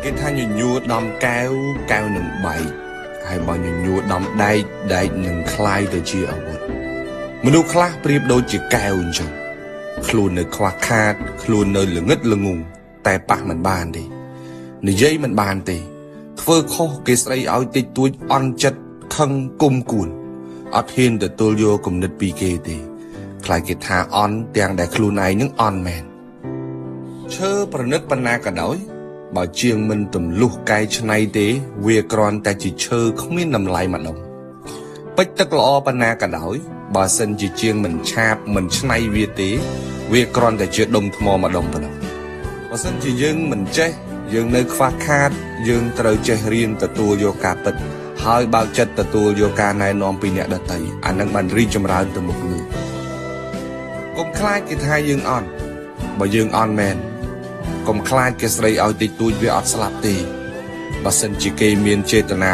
គេថាញញួរដំកែវកែវនឹងបែកហើយបើញញួរដំដែកដែកនឹងคล้ายទៅជាអាវុធមនុស្សខ្លះប្រៀបដូចជាកែវអញ្ចឹងខ្លួននៅខ្វះខាតខ្លួននៅល្ងឹតល្ងង់តែប៉ះមិនបានទេនិយាយមិនបានទេធ្វើខុសគេស្ដីឲ្យតិចតួចអន់ចិត្តខឹងគុំគួនអត់ហ៊ានទទួលយកគំនិតពីគេទេខ្លាចគេថាអន់ទាំងដែលខ្លួនឯងនឹងអន់មែនឈើប្រណិតប៉ុណ្ណាក៏ដោយបើជាងមិនទម្លុះកែច្នៃទេវាគ្រាន់តែជាឈើគ្មានតម្លៃម្ដងពេជ្រទឹកល្អប៉ុណ្ណាក៏ដោយបើសិនជាជាងមិនឆាបមិនច្នៃវាទេវាគ្រាន់តែជាដុំថ្មម្ដងប៉ុណ្ណោះបើសិនជាយើងមិនចេះយើងនៅខ្វះខាតយើងត្រូវចេះរៀនទទួលយកការពិតហើយបើកចិត្តទទួលយកការណែនាំពីអ្នកដទៃអានឹងបានរីកចម្រើនទៅមុខលើកុំខ្លាចគេថាយើងអន់បើយើងអន់មែនកុំខ្លាចគេស្ដីឲ្យតិចតួចវាអត់ស្លាប់ទេបើសិនជាគេមានចេតនា